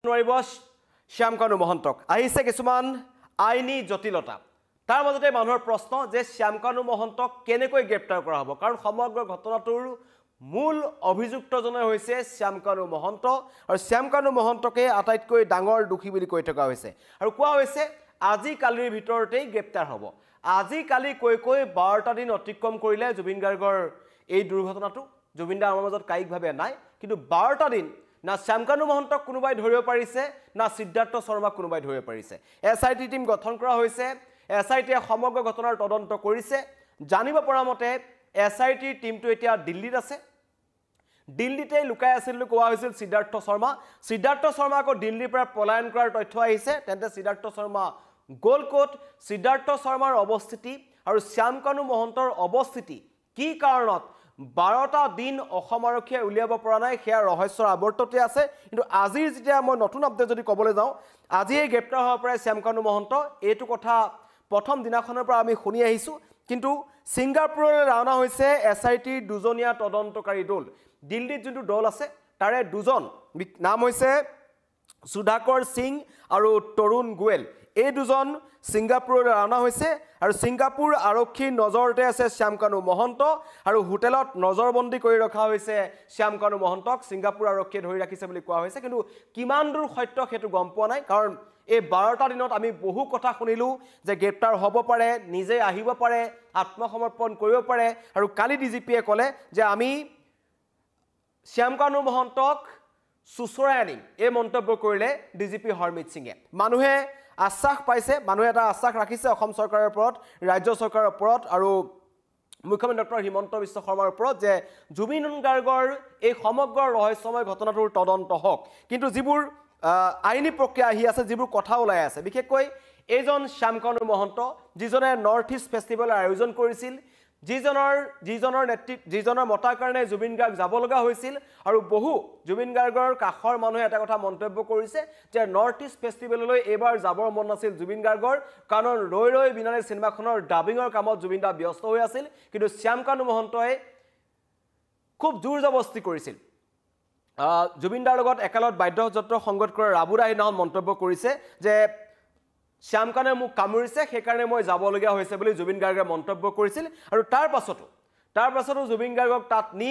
নোৱাৰিব শ্যামকানু মহন্তক আহিছে কিছুমান আইনী জটিলতা তাৰ মাজতে মানুহৰ প্ৰশ্ন যে শ্যামকানু মহন্তক কেনেকৈ গ্ৰেপ্তাৰ কৰা হ'ব কাৰণ সমগ্ৰ ঘটনাটোৰ মূল অভিযুক্তজনে হৈছে শ্যামকানু মহন্ত আৰু শ্যামকানু মহন্তকে আটাইতকৈ ডাঙৰ দুখী বুলি কৈ থকা হৈছে আৰু কোৱা হৈছে আজি কালিৰ ভিতৰতেই গ্ৰেপ্তাৰ হ'ব আজি কালি কৈ 12টা দিন অতিক্ৰম কৰিলে জুবিন গাৰ্গৰ এই দুৰ্ঘটনাটো জুবিন দাৰ মাজত কায়িকভাৱে নাই কিন্তু 12টা দিন না শ্যামকানু মহন্তক কোনোবাই ধৰিব পাৰিছে না সিদ্ধাৰ্থ শৰ্মা কোনোবাই ধৰিব পাৰিছে এসআইটি টিম গঠন কৰা হৈছে এসআইটিয়ে সমগ্ৰ ঘটনাৰ তদন্ত কৰিছে জানিব পৰা মতে এসআইটি টিমটো এতিয়া দিল্লীত আছে দিল্লীতে লুকাই আছিল বুলি কোৱা হৈছিল সিদ্ধাৰ্থ শৰ্মা আকৌ দিল্লীৰ পৰা পলায়ন কৰাৰ তথ্য আহিছে তেন্তে সিদ্ধাৰ্থ শৰ্মা গোলকোট সিদ্ধাৰ্থ শৰ্মাৰ অৱস্থিতি আৰু শ্যামকানু মহন্তৰ অৱস্থিতি কি কাৰণত 12টা দিন অসম আৰক্ষীয়ে উলিয়াব পৰা নাই সেয়া ৰহস্যৰ আৱৰ্ততে আছে কিন্তু আজিৰ যেতিয়া মই নতুন আপডেট যদি ক'বলৈ যাওঁ আজি এই গ্ৰেপ্তাৰ হোৱাৰ পৰা শ্যামকানু মহন্ত এইটো কথা প্ৰথম দিনাখনৰ পৰা আমি শুনি আহিছো কিন্তু ছিংগাপুৰলৈ ৰাওনা হৈছে এসআইটিৰ দুজনীয়া তদন্তকাৰী দল দিল্লীত যোনটো দল আছে তাৰে দুজন নাম হৈছে সুধাকৰ সিং আৰু তৰুণ গোৱেল এই দুজন ছিংগাপুৰলৈ ৰাওনা হৈছে আৰু ছিংগাপুৰ আৰক্ষীৰ নজৰতে আছে শ্যামকানু মহন্ত আৰু হোটেলত নজৰবন্দী কৰি ৰখা হৈছে শ্যামকানু মহন্তক ছিংগাপুৰ আৰক্ষীয়ে ধৰি ৰাখিছে বুলি কোৱা হৈছে কিন্তু কিমান দূৰ সত্য সেইটো গম পোৱা নাই কাৰণ এই 12টা দিনত আমি বহু কথা শুনিলো যে গ্ৰেপ্তাৰ হ'ব পাৰে নিজে আহিব পাৰে আত্মসমৰ্পণ কৰিব পাৰে আৰু কালি ডিজিপিয়ে ক'লে যে আমি শ্যামকানু মহন্তক সুচৰাই আনিম এই মন্তব্য কৰিলে ডিজিপি হৰমিত সিঙে মানুহে আশ্বাস পাইছে মানুহে এটা আশ্বাস ৰাখিছে অসম চৰকাৰৰ ওপৰত ৰাজ্য চৰকাৰৰ ওপৰত আৰু মুখ্যমন্ত্ৰী ডক্টৰ হিমন্ত বিশ্ব শৰ্মাৰ ওপৰত যে জুবিন গাৰ্গৰ এই সমগ্ৰ ৰহস্যময় ঘটনাটোৰ তদন্ত হওক কিন্তু যিবোৰ আইনী প্ৰক্ৰিয়া আহি আছে যিবোৰ কথা ওলাই আছে বিশেষকৈ এইজন শ্যামকানু মহন্ত যিজনে নৰ্থ ইষ্ট ফেষ্টিভেলৰ আয়োজন কৰিছিল যিজনৰ মতাৰ কাৰণে জুবিন গাৰ্গ যাব লগা হৈছিল আৰু বহু জুবিন গাৰ্গৰ কাষৰ মানুহে এটা কথা মন্তব্য কৰিছে যে নৰ্থ ইষ্ট ফেষ্টিভেললৈ এবাৰ যাবৰ মন নাছিল জুবিন গাৰ্গৰ কাৰণ ৰৈ ৰৈ বিনালে সিনেমাখনৰ ডাবিঙৰ কামত জুবিন দা ব্যস্ত হৈ আছিল কিন্তু শ্যামকানু মহন্তই খুব জোৰ জবস্তি কৰিছিল জুবিন দাৰ লগত একেলত বাধ্যযন্ত্ৰ সংগত কৰা ৰাবুৰা হিনাহন মন্তব্য কৰিছে যে শ্যামকানে মোক কামুৰিছে সেইকাৰণে মই যাবলগীয়া হৈছে বুলি জুবিন গাৰ্গে মন্তব্য কৰিছিল আৰু তাৰ পাছতো জুবিন গাৰ্গক তাত নি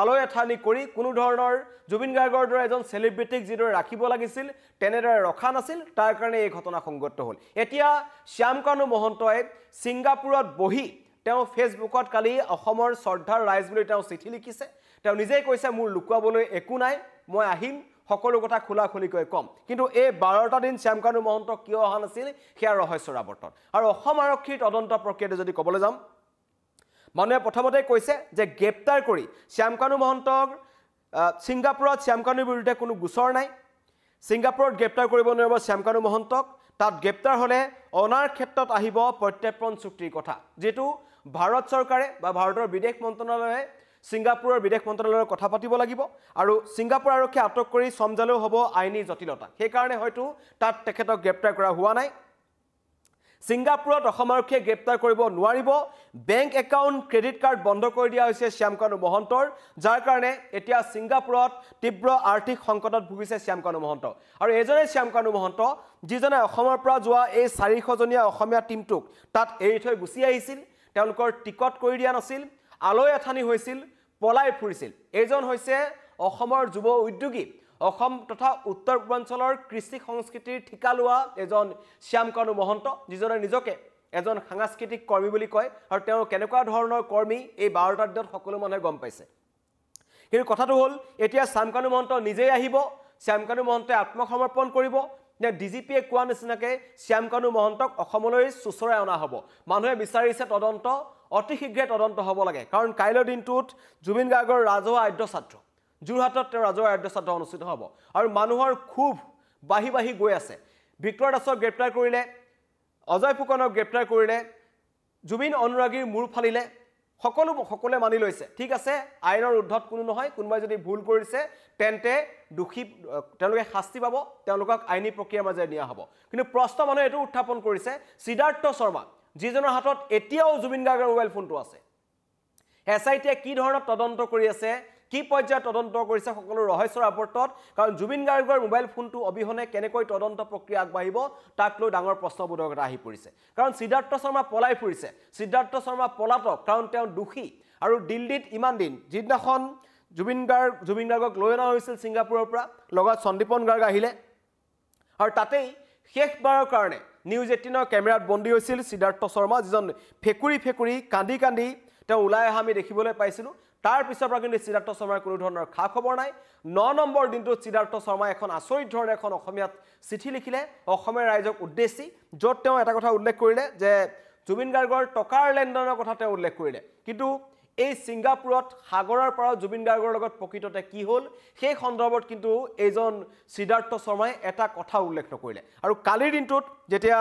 আলৈ এঠানি কৰি কোনো ধৰণৰ জুবিন গাৰ্গৰ দৰে এজন সেলিব্ৰিটিক যিদৰে ৰাখিব লাগিছিল তেনেদৰে ৰখা নাছিল তাৰ কাৰণে এই ঘটনা সংঘটিত হ'ল এতিয়া শ্যামকানু মহন্তই ছিংগাপুৰত বহি তেওঁ ফেচবুকত কালি অসমৰ শ্ৰদ্ধাৰ ৰাইজ বুলি তেওঁ চিঠি লিখিছে তেওঁ নিজেই কৈছে মোৰ লুকুৱাবলৈ একো নাই মই আহিম সকলো কথা খোলাখুলিকৈ কম কিন্তু এই 12টা দিন শ্যামকানু মহন্ত কিয় অহা নাছিল সেয়া ৰহস্যৰ আৱৰ্তন আৰু অসম আৰক্ষীৰ তদন্ত প্ৰক্ৰিয়াটো যদি ক'বলৈ যাম মানুহে প্ৰথমতে কৈছে যে গ্ৰেপ্তাৰ কৰি শ্যামকানু মহন্তক ছিংগাপুৰত শ্যামকানুৰ বিৰুদ্ধে কোনো গোচৰ নাই ছিংগাপুৰত গ্ৰেপ্তাৰ কৰিব নোৱাৰিব শ্যামকানু মহন্তক তাত গ্ৰেপ্তাৰ হ'লে অনাৰ ক্ষেত্ৰত আহিব প্ৰত্যৰ্পণ চুক্তিৰ কথা যেটো ভাৰত চৰকাৰে বা ভাৰতৰ বিদেশ মন্ত্ৰালয়ে ছিংগাপুৰৰ বিদেশ মন্ত্ৰালয়ৰ কথা পাতিব লাগিব আৰু ছিংগাপুৰ আৰক্ষী আটক কৰি সমজালেও হ'ব আইনী জটিলতা সেই কাৰণে হয়তো তাত তেখেতক গ্ৰেপ্তাৰ কৰা হোৱা নাই ছিংগাপুৰত অসম আৰক্ষীয়ে গ্ৰেপ্তাৰ কৰিব নোৱাৰিব বেংক একাউণ্ট ক্ৰেডিট কাৰ্ড বন্ধ কৰি দিয়া হৈছে শ্যামকানু মহন্তৰ যাৰ কাৰণে এতিয়া ছিংগাপুৰত তীব্ৰ আৰ্থিক সংকটত ভুগিছে শ্যামকানু মহন্ত আৰু এজনে শ্যামকানু মহন্ত যিজনে অসমৰ পৰা যোৱা এই 400 জনীয়া অসমীয়া টিমটোক তাত এৰি থৈ গুচি আহিছিল তেওঁলোকৰ টিকট কৰি দিয়া নাছিল আলৈ এঠানি হৈছিল পলাই ফুৰিছিল এজন হৈছে অসমৰ যুৱ উদ্যোগী অসম তথা উত্তৰ পূৰ্বাঞ্চলৰ কৃষি সংস্কৃতিৰ ঠিকা লোৱা এজন শ্যামকানু মহন্ত যিজনে নিজকে এজন সাংস্কৃতিক কৰ্মী বুলি কয় আৰু তেওঁ কেনেকুৱা ধৰণৰ কৰ্মী এই 12টা দিনত সকলো মানুহে গম পাইছে কিন্তু কথাটো হ'ল এতিয়া শ্যামকানু মহন্ত নিজেই আহিব শ্যামকানু মহন্তে আত্মসমৰ্পণ কৰিব নে ডিজিপিয়ে কোৱা নিচিনাকৈ শ্যামকানু মহন্তক অসমলৈ সুচৰাই অনা হ'ব মানুহে বিচাৰিছে তদন্ত অতি শীঘ্ৰে তদন্ত হ'ব লাগে কাৰণ কাইলৈৰ দিনটোত জুবিন গাৰ্গৰ ৰাজহুৱা আদ্যছাত্ৰ যোৰহাটত তেওঁ ৰাজহুৱা আদ্যছাত্ৰ অনুষ্ঠিত হ'ব আৰু মানুহৰ খুব বাহি গৈ আছে ভিক্টৰ দাসক গ্ৰেপ্তাৰ কৰিলে অজয় ফুকনক গ্ৰেপ্তাৰ কৰিলে জুবিন অনুৰাগীৰ মূৰ ফালিলে সকলোৱে মানি লৈছে ঠিক আছে আইনৰ উদ্ধত কোনো নহয় কোনোবাই যদি ভুল কৰিছে তেন্তে দুখী তেওঁলোকে শাস্তি পাব তেওঁলোকক আইনী প্ৰক্ৰিয়াৰ মাজেৰে নিয়া হ'ব কিন্তু প্ৰশ্ন মানুহে এটো উত্থাপন কৰিছে সিদ্ধাৰ্থ শৰ্মা যিজনৰ হাতত এতিয়াও জুবিন গাৰ্গৰ মোবাইল ফোনটো আছে এসআইটিয়ে কি ধৰণৰ তদন্ত কৰি আছে কি পৰ্যায়ত তদন্ত কৰিছে সকলো ৰহস্যৰ আৱৰ্তত কাৰণ জুবিন গাৰ্গৰ মোবাইল ফোনটো অবিহনে কেনেকৈ তদন্ত প্ৰক্ৰিয়া আগবাঢ়িব তাক লৈ ডাঙৰ প্ৰশ্নবোধক এটা আহি পৰিছে কাৰণ সিদ্ধাৰ্থ শৰ্মা পলাই ফুৰিছে সিদ্ধাৰ্থ শৰ্মা পলাতক কাৰণ তেওঁ দোষী আৰু দিল্লীত ইমান দিন যিদিনাখন জুবিন গাৰ্গক লৈ অনা হৈছিল ছিংগাপুৰৰ পৰা লগত সন্দীপন গাৰ্গ আহিলে আৰু তাতেই শেষবাৰৰ কাৰণে নিউজ 18ৰ কেমেৰাত বন্দী হৈছিল সিদ্ধাৰ্থ শৰ্মা যিজন ফেকুৰি কান্দি তেওঁ ওলাই অহা আমি দেখিবলৈ পাইছিলোঁ তাৰ পিছৰ পৰা কিন্তু সিদ্ধাৰ্থ শৰ্মাৰ কোনো ধৰণৰ খা খবৰ নাই 9 নম্বৰ দিনটোত সিদ্ধাৰ্থ শৰ্মা এখন আচৰিত ধৰণে এখন অসমীয়াত চিঠি লিখিলে অসমীয়া ৰাইজক উদ্দেশ্যি য'ত তেওঁ এটা কথা উল্লেখ কৰিলে যে জুবিন গাৰ্গৰ টকাৰ লেনদেনৰ কথা তেওঁ উল্লেখ কৰিলে কিন্তু এই ছিংগাপুৰত সাগৰৰ পৰা জুবিন গাৰ্গৰ লগত প্ৰকৃততে কি হ'ল সেই সন্দৰ্ভত কিন্তু এইজন সিদ্ধাৰ্থ শৰ্মাই এটা কথা উল্লেখ নকৰিলে আৰু কালিৰ দিনটোত যেতিয়া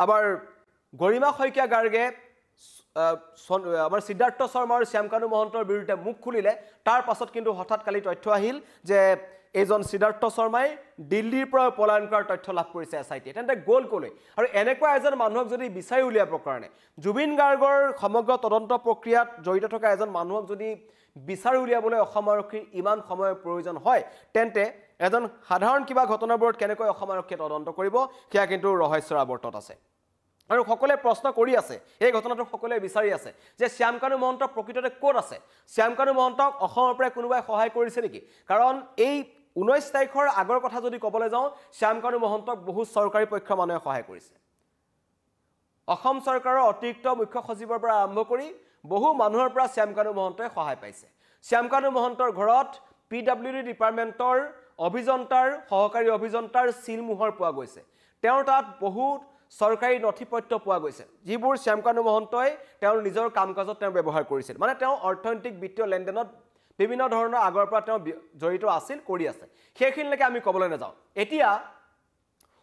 আমাৰ গৰিমা শইকীয়া গাৰ্গে আমাৰ সিদ্ধাৰ্থ শৰ্মা আৰু শ্যামকানু মহন্তৰ বিৰুদ্ধে মুখ খুলিলে তাৰ পাছত কিন্তু হঠাৎ কালি তথ্য আহিল যে এইজন সিদ্ধাৰ্থ শৰ্মাই দিল্লীৰ পৰা পলায়ন কৰাৰ তথ্য লাভ কৰিছে এছআইটি তেন্তে গ'ল ক'লৈ আৰু এনেকুৱা এজন মানুহক যদি বিচাৰি উলিয়াব কাৰণে জুবিন গাৰ্গৰ সমগ্ৰ তদন্ত প্ৰক্ৰিয়াত জড়িত থকা এজন মানুহক যদি বিচাৰি উলিয়াবলৈ অসম আৰক্ষীৰ ইমান সময়ৰ প্ৰয়োজন হয় তেন্তে এজন সাধাৰণ কিবা ঘটনাবোৰত কেনেকৈ অসম আৰক্ষীয়ে তদন্ত কৰিব সেয়া কিন্তু ৰহস্যৰ আৱৰ্তত আছে আৰু সকলোৱে প্ৰশ্ন কৰি আছে এই ঘটনাটো সকলোৱে বিচাৰি আছে যে শ্যামকানু মহন্ত প্ৰকৃততে ক'ত আছে শ্যামকানু মহন্তক অসমৰ পৰা কোনোবাই সহায় কৰিছে নেকি কাৰণ এই 19 তাৰিখৰ আগৰ কথা যদি ক'বলৈ যাওঁ শ্যামকানু মহন্তক বহু চৰকাৰী পক্ষৰ মানুহে সহায় কৰিছে অসম চৰকাৰৰ অতিৰিক্ত মুখ্য সচিবৰ পৰা আৰম্ভ কৰি বহু মানুহৰ পৰা শ্যামকানু মহন্তই সহায় পাইছে শ্যামকানু মহন্তৰ ঘৰত পিডব্লিউডি ডিপাৰ্টমেণ্টৰ অভিযন্তাৰ সহকাৰী অভিযন্তাৰ চিলমোহৰ পোৱা গৈছে তেওঁৰ তাত বহুত চৰকাৰী নথিপত্ৰ পোৱা গৈছে যিবোৰ শ্যামকানু মহন্তই তেওঁৰ নিজৰ কামকাজত তেওঁ ব্যৱহাৰ কৰিছিল মানে তেওঁ অৰ্থনৈতিক বিত্তীয় লেনদেনত বিভিন্ন ধৰণৰ আগৰ পৰা তেওঁ জড়িত আছিল কৰি আছে সেইখিনিলৈকে আমি ক'বলৈ নাযাওঁ এতিয়া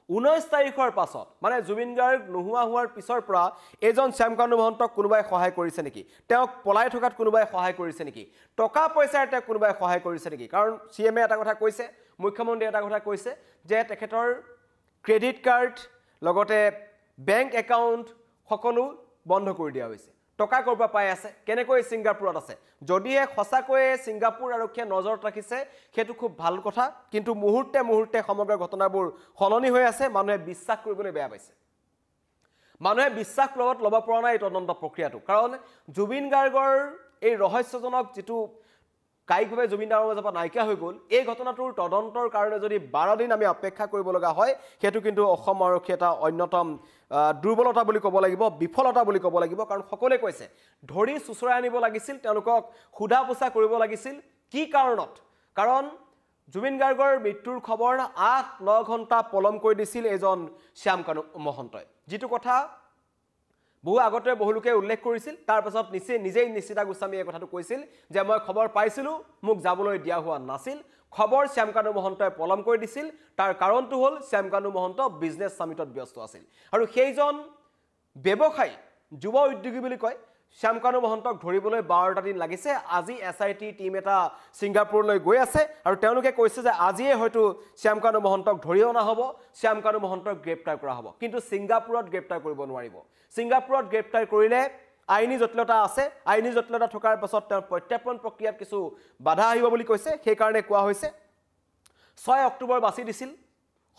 19 তাৰিখৰ পাছত মানে জুবিন গাৰ্গ নোহোৱা হোৱাৰ পিছৰ পৰা এজন শ্যামকানু মহন্তক কোনোবাই সহায় কৰিছে নেকি তেওঁক পলাই থকাত কোনোবাই সহায় কৰিছে নেকি টকা পইচাৰ তেওঁক কোনোবাই সহায় কৰিছে নেকি কাৰণ সিএমএ এটা কথা কৈছে মুখ্যমন্ত্ৰী এটা কথা কৈছে যে তেখেতৰ ক্ৰেডিট কাৰ্ড লগতে বেংক একাউণ্ট সকলো বন্ধ কৰি দিয়া হৈছে টকা কৰবা পাই আছে কেনেকৈ ছিংগাপুৰত আছে যদিহে সঁচাকৈ ছিংগাপুৰ আৰক্ষীয়ে নজৰত ৰাখিছে সেইটো খুব ভাল কথা কিন্তু মুহূৰ্তে সমগ্ৰ ঘটনাবোৰ সলনি হৈ আছে মানুহে বিশ্বাস কৰিবলৈ বেয়া পাইছে মানুহে বিশ্বাস ল'ব পৰা নাই এই তদন্ত প্ৰক্ৰিয়াটো কাৰণ জুবিন গাৰ্গৰ এই ৰহস্যজনক যিটো কাইকভাৱে জুবিনদাৰৰ মাজৰ পৰা নাইকিয়া হৈ গ'ল এই ঘটনাটোৰ তদন্তৰ কাৰণে যদি 12 দিন আমি অপেক্ষা কৰিব লগা হয় সেইটো কিন্তু অসম আৰক্ষী এটা অন্যতম দুৰ্বলতা বুলি ক'ব লাগিব বিফলতা বুলি ক'ব লাগিব কাৰণ সকলোৱে কৈছে ধৰি সুচৰাই আনিব লাগিছিল তেওঁলোকক সোধা পোছা কৰিব লাগিছিল কি কাৰণত কাৰণ জুবিন গাৰ্গৰ মৃত্যুৰ খবৰ 8-9 ঘণ্টা পলম কৰি দিছিল এজন শ্যামকানু মহন্তই যিটো কথা বহু আগতে বহুলোকে উল্লেখ কৰিছিল তাৰ পাছত নিজেই নিশ্চিতা গোস্বামী এই কথাটো কৈছিল যে মই খবৰ পাইছিলোঁ মোক যাবলৈ দিয়া হোৱা নাছিল খবৰ শ্যামকানু মহন্তই পলম কৰি দিছিল তাৰ কাৰণটো হ'ল শ্যামকানু মহন্ত বিজনেছ সামিটত ব্যস্ত আছিল আৰু সেইজন ব্যৱসায়ী যুৱ উদ্যোগী বুলি কয় শ্যামকানু মহন্তক ধৰিবলৈ 12টা দিন লাগিছে আজি এছআইটি টিম এটা ছিংগাপুৰলৈ গৈ আছে আৰু তেওঁলোকে কৈছে যে আজিয়ে হয়তো শ্যামকানু মহন্তক ধৰি অনা হ'ব শ্যামকানু মহন্তক গ্ৰেপ্তাৰ কৰা হ'ব কিন্তু ছিংগাপুৰত গ্ৰেপ্তাৰ কৰিব নোৱাৰিব ছিংগাপুৰত গ্ৰেপ্তাৰ কৰিলে আইনী জটিলতা আছে আইনী জটিলতা থকাৰ পাছত তেওঁৰ প্ৰত্যাৰ্পণ প্ৰক্ৰিয়াত কিছু বাধা আহিব বুলি কৈছে সেই কাৰণে কোৱা হৈছে 6 অক্টোবৰ বাছি দিছিল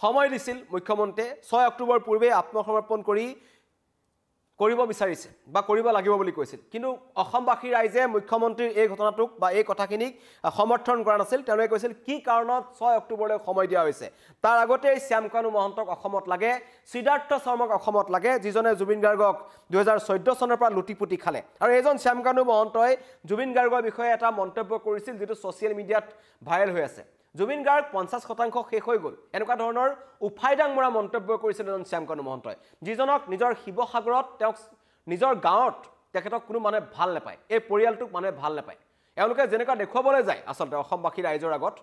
সময় দিছিল মুখ্যমন্ত্ৰীয়ে 6 অক্টোবৰ পূৰ্বে আত্মসমৰ্পণ কৰিব বিচাৰিছে বা কৰিব লাগিব বুলি কৈছিল কিন্তু অসমবাসী ৰাইজে মুখ্যমন্ত্ৰীৰ এই ঘটনাটোক বা এই কথাখিনিক সমৰ্থন কৰা নাছিল তেওঁলোকে কৈছিল কি কাৰণত 6 অক্টোবৰলৈ সময় দিয়া হৈছে তাৰ আগতে শ্যামকানু মহন্তক অসমত লাগে সিদ্ধাৰ্থ শৰ্মাক অসমত লাগে যিজনে জুবিন গাৰ্গক 2014 চনৰ পৰা লুটিপুটি খালে আৰু এজন শ্যামকানু মহন্তই জুবিন গাৰ্গৰ বিষয়ে এটা মন্তব্য কৰিছিল যেটো সোশ্যাল মিডিয়াত ভাইৰেল হৈ আছে জুবিন গাৰ্গ 50% শেষ হৈ গ'ল এনেকুৱা ধৰণৰ উফাইডাং মৰা মন্তব্য কৰিছিল এজন শ্যামকানু মহন্তই যিজনক নিজৰ শিৱসাগৰত তেওঁক নিজৰ গাঁৱত তেখেতক কোনো মানে ভাল নাপায় এই পৰিয়ালটোক মানে ভাল নাপায় এওঁলোকে যেনেকুৱা দেখুৱাবলৈ যায় আচলতে অসমবাসী ৰাইজৰ আগত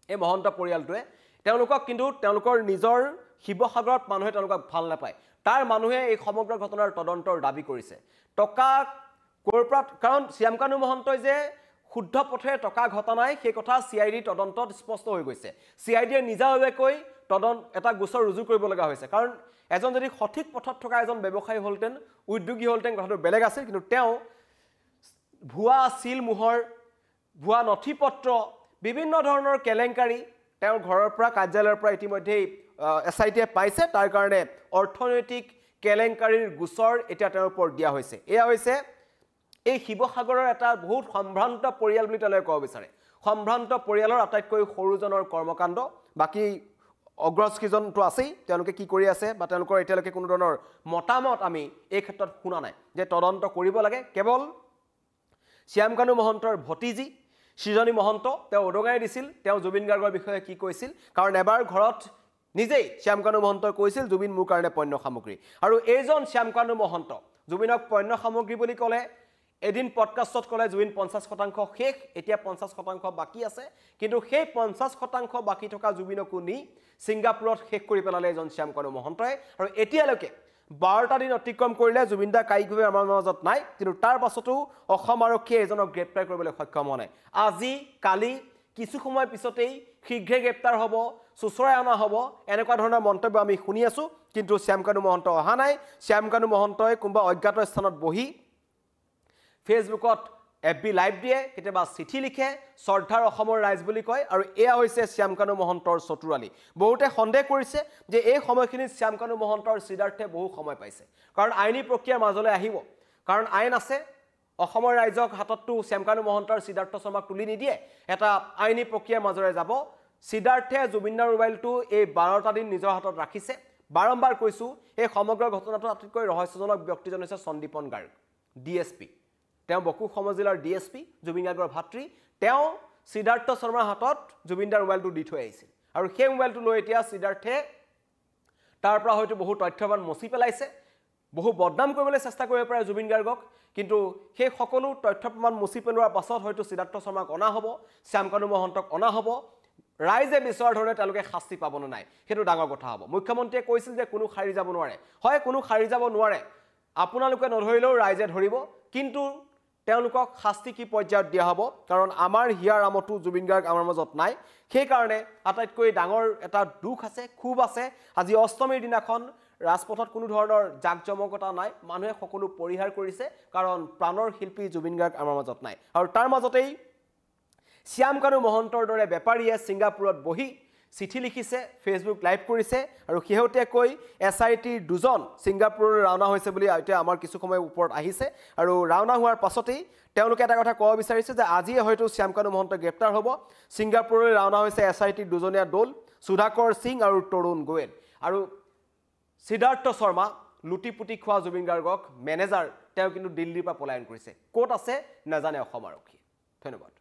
এই মহন্ত পৰিয়ালটোৱে তেওঁলোকক কিন্তু তেওঁলোকৰ নিজৰ শিৱসাগৰত মানুহে তেওঁলোকক ভাল নাপায় তাৰ মানুহে এই সমগ্ৰ ঘটনাৰ তদন্তৰ দাবী কৰিছে টকা কৰপৰা কাৰণ শ্যামকানু মহন্তই যে শুদ্ধ পথে টকা ঘটা নাই সেই কথা সিআইডি তদন্তত স্পষ্ট হৈ গৈছে সিআইডিয়ে নিজাভাৱে এটা গোচৰ ৰুজু কৰিব লগা হৈছে কাৰণ এজন যদি সঠিক পথত থকা এজন ব্যৱসায়ী হলতেন উদ্যোগী হলতেন কথাটো বেলেগ আছিল কিন্তু তেওঁ ভুৱা চিল মোহৰ ভুৱা নথিপত্ৰ বিভিন্ন ধৰণৰ কেলেংকাৰী তেওঁৰ ঘৰৰ পৰা কাৰ্যালয়ৰ পৰা ইতিমধ্যেই এছআইটিয়ে পাইছে তাৰ কাৰণে অৰ্থনৈতিক কেলেংকাৰীৰ গোচৰ এতিয়া তেওঁৰ ওপৰত দিয়া হৈছে এয়া হৈছে এই শিৱসাগৰৰ এটা বহুত সম্ভ্ৰান্ত পৰিয়াল বুলি তেওঁলোকে ক'ব বিচাৰে সম্ভ্ৰান্ত পৰিয়ালৰ আটাইতকৈ সৰুজনৰ কৰ্মকাণ্ড বাকি অগ্ৰজ কিজনটো আছেই তেওঁলোকে কি কৰি আছে বা তেওঁলোকৰ এতিয়ালৈকে কোনো ধৰণৰ মতামত আমি এই ক্ষেত্ৰত শুনা নাই যে তদন্ত কৰিব লাগে কেৱল শ্যামকানু মহন্তৰ ভতিজী সৃজনী মহন্ত তেওঁ উদঙাই দিছিল তেওঁ জুবিন গাৰ্গৰ বিষয়ে কি কৈছিল কাৰণ এবাৰ ঘৰত নিজেই শ্যামকানু মহন্তই কৈছিল জুবিন মোৰ কাৰণে পণ্য সামগ্ৰী আৰু এইজন শ্যামকানু মহন্ত জুবিনক পণ্য সামগ্ৰী বুলি ক'লে এদিন পডকাষ্টত ক'লে জুবিন 50% শেষ এতিয়া 50% বাকি আছে কিন্তু সেই 50% বাকি থকা জুবিনকো নি সিংগাপুৰত শেষ কৰি পেলালে এজন শ্যামকানু মহন্তই আৰু এতিয়ালৈকে 12টা দিন অতিক্ৰম কৰিলে জুবিন দা কাইকভাৱে আমাৰ মাজত নাই কিন্তু তাৰ পাছতো অসম আৰক্ষীয়ে এজনক গ্ৰেপ্তাৰ কৰিবলৈ সক্ষম হোৱা নাই আজি কালি কিছু সময় পিছতেই শীঘ্ৰে গ্ৰেপ্তাৰ হ'ব সুচৰাই অনা হ'ব এনেকুৱা ধৰণৰ মন্তব্য আমি শুনি আছো কিন্তু শ্যামকানু মহন্ত অহা নাই শ্যামকানু মহন্তই কোনোবা অজ্ঞাত স্থানত বহি ফেসবুকত এফবি লাইভ দিয়ে কেতিয়াবা চিঠি লিখে শ্ৰদ্ধাৰ অসমৰ ৰাইজ বুলি কয় আৰু এয়া হৈছে শ্যামকানু মহন্তৰ চতুৰালি বহুতে সন্দেহ কৰিছে যে এই সময়খিনিত শ্যামকানু মহন্তৰ সিদ্ধাৰ্থে বহু সময় পাইছে কাৰণ আইনী প্ৰক্ৰিয়াৰ মাজলৈ আহিব কাৰণ আইন আছে অসমৰ ৰাইজক হাততটো শ্যামকানু মহন্তৰ সিদ্ধাৰ্থ শৰ্মাক তুলি নিদিয়ে এটা আইনী প্ৰক্ৰিয়াৰ মাজৰে যাব সিদ্ধাৰ্থে জুবিনৰ মোবাইলটো এই 12টা দিন নিজৰ হাতত ৰাখিছে বাৰম্বাৰ কৈছো এই সমগ্ৰ ঘটনাটো আটাইতকৈ ৰহস্যজনক ব্যক্তিজন হৈছে সন্দীপন গাৰ্গ ডিএসপি তেওঁ বকু সমজিলাৰ ডিএসপি জুবিন গাৰ্গৰ ভাতৃ তেওঁ সিদ্ধাৰ্থ শৰ্মাৰ হাতত জুবিনদাৰ মোবাইলটো দি থৈ আহিছিল আৰু সেই মোবাইলটো লৈ এতিয়া সিদ্ধাৰ্থে তাৰ পৰা হয়তো বহু তথ্যবান মচি পেলাইছে বহু বদনাম কৰিবলৈ চেষ্টা কৰিব পাৰে জুবিন গাৰ্গক কিন্তু সেই সকলো তথ্য প্ৰমাণ মচি পেলোৱাৰ পাছত হয়তো সিদ্ধাৰ্থ শৰ্মাক অনা হ'ব শ্যামকানু মহন্তক অনা হ'ব ৰাইজে বিচৰাৰ ধৰণে তেওঁলোকে শাস্তি পাব নাই সেইটো ডাঙৰ কথা হ'ব মুখ্যমন্ত্ৰীয়ে কৈছিল যে কোনো খাৰি যাব নোৱাৰে হয় কোনো খাৰি যাব নোৱাৰে আপোনালোকে নধৰিলেও ৰাইজে ধৰিব কিন্তু তেওঁলোকক শাস্তি কি পৰ্যায়ত দিয়া হ'ব কাৰণ আমাৰ হিয়াৰ আমতো জুবিন গাৰ্গ আমাৰ মাজত নাই সেই কাৰণে আটাইতকৈ ডাঙৰ এটা দুখ আছে খুব আছে আজি অষ্টমীৰ দিনাখন ৰাজপথত কোনো ধৰণৰ জাকজমকতা নাই মানুহে সকলো পৰিহাৰ কৰিছে কাৰণ প্ৰাণৰ শিল্পী জুবিন গাৰ্গ আমাৰ মাজত নাই আৰু তাৰ মাজতেই শ্যামকানু মহন্তৰ দৰে বেপাৰীয়ে সিংগাপুৰত বহি চিঠি লিখিছে ফেসবুক লাইভ কৰিছে আৰু শেহতীয়াকৈ এছআইটিৰ দুজন সিংগাপুৰলৈ ৰাওনা হৈছে বুলি এতিয়া আমাৰ কিছু সময় ওপৰত আহিছে আৰু ৰাওনা হোৱাৰ পাছতেই তেওঁলোকে এটা কথা ক'ব বিচাৰিছে যে আজি হয়তো শ্যামকানু মহন্ত গ্ৰেপ্তাৰ হ'ব সিংগাপুৰলৈ ৰাওনা হৈছে এছআইটিৰ দুজনীয়া দল সুধাকৰ সিং আৰু তৰুণ গোৱেল আৰু সিদ্ধাৰ্থ শৰ্মা লুটিপুটি খোৱা জুবিন গাৰ্গক মেনেজাৰ তেওঁ কিন্তু দিল্লীৰ পৰা পলায়ন কৰিছে ক'ত আছে নাজানে অসম আৰক্ষী ধন্যবাদ